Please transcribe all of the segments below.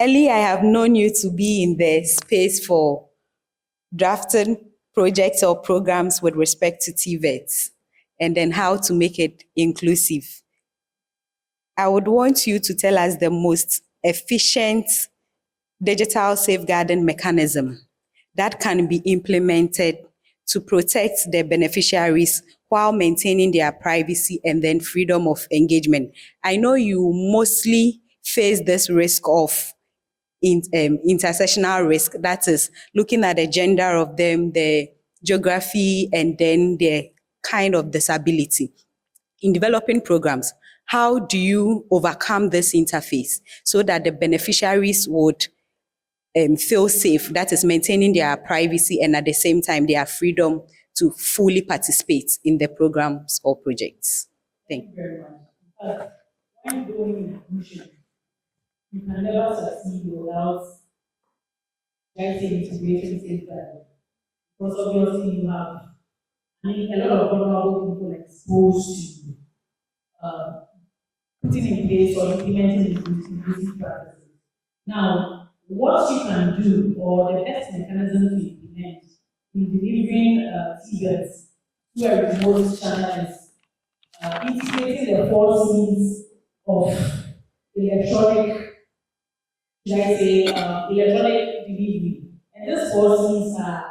Ellie, I have known you to be in the space for drafting projects or programs with respect to TVETs and then how to make it inclusive. I would want you to tell us the most efficient digital safeguarding mechanism that can be implemented to protect the beneficiaries while maintaining their privacy and then freedom of engagement. I know you mostly face this risk of intersectional risk, that is looking at the gender of them, the geography, and then the kind of disability. In developing programs, how do you overcome this interface so that the beneficiaries would feel safe, that is maintaining their privacy and at the same time their freedom to fully participate in the programs or projects? Thank you very much. When going inclusion, you can never succeed without integration safeguarding. Because obviously you have a lot of vulnerable people exposed to putting in place or implementing inclusive practices. Now, what you can do, or the best mechanism to implement in delivering TVETs through a remote channel is integrating the 4 C's of electronic, electronic delivery. And these 4 C's are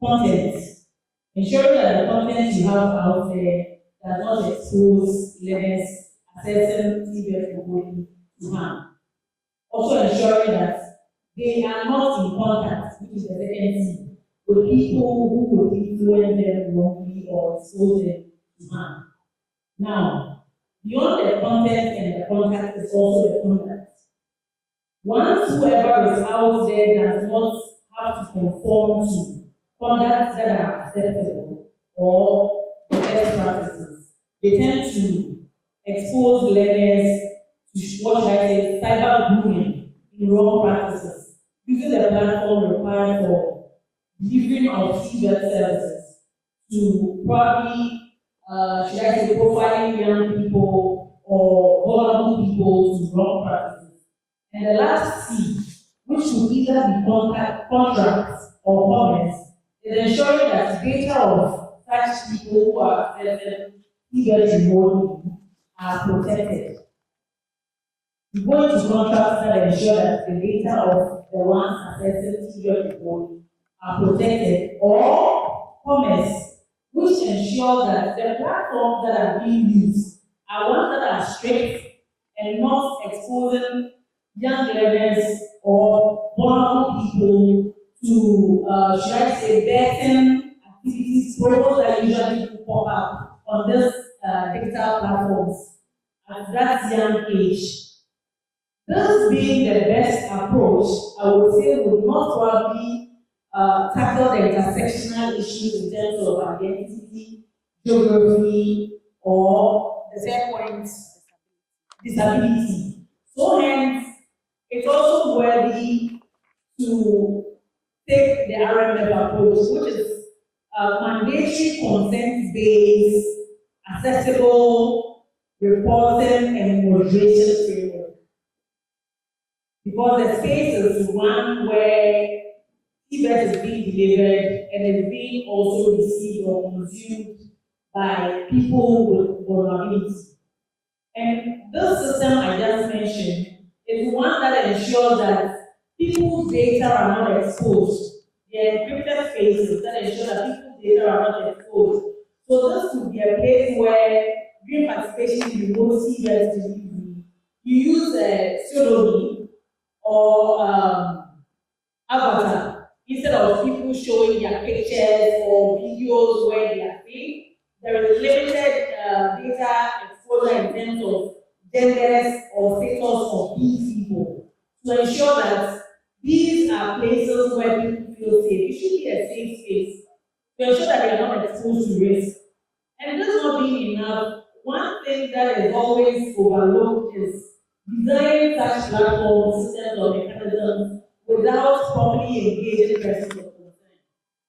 content, ensuring that the content you have out there does not expose learners accessing TVET remotely to harm. Also ensuring that they are not in contact, which is the second C, with people who would influence them wrongly or expose them to harm. Now, beyond the content and the contact is also the contact. Once whoever is out there does not have to conform to conduct that are acceptable or the best practices, they tend to expose learners to what should I say, cyberbullying in wrong practices, using the platform required for delivering of TVET services to probably, should I say, profiling young people or vulnerable people to wrong practices. And the last C, which will either be contracts or comments, is ensuring that data of such people who are accessing TVET remotely are protected. We go into contracts that ensure that the data of the ones accessing TVET remotely are protected, or comments, which ensure that the platforms that are being used are ones that are strict and not exposing young learners or vulnerable people to, should I say, betting activities, programs that usually pop up on these digital platforms at that young age. This being the best approach, I would say would not probably tackle the intersectional issues in terms of identity, geography, or the third point, disability. So hence, it's also worthy to take the RMF approach, which is mandatory consent-based, accessible reporting and moderation framework. Because the space is one where TVET is being delivered and is being also received or consumed by people with vulnerability. And this system I just mentioned is one that ensures that people's data are not exposed. The encrypted spaces that ensure that people's data are not exposed. So this could be a place where, during participation in remote TVET delivery, you use a pseudonym or avatar instead of people showing their pictures or videos where they are free. There is limited data exposure in terms of genders or status of these people to ensure that these are places where people feel safe. It should be a safe space to ensure that they are not exposed to risk. And this not being enough, one thing that is always overlooked is designing such platform systems or mechanisms without properly engaging persons of concern,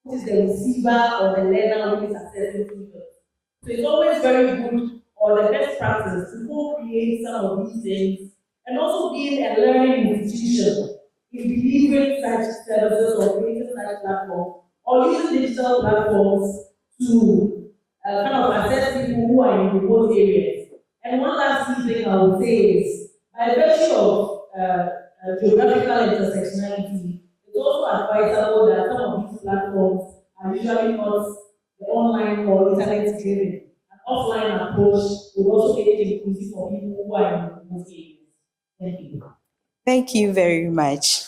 which is the receiver or the learner who is accessing TVET. So it's always very good, or the best practice, to go create some of these things and also build a learning delivering such services or creating such platforms or using digital platforms to kind of assess people who are in remote areas. And one last key thing I would say is, by virtue of geographical intersectionality, it's also advisable that some of these platforms are usually not the online or internet driven. An offline approach will also make it inclusive for people who are in remote areas. Thank you. Thank you very much.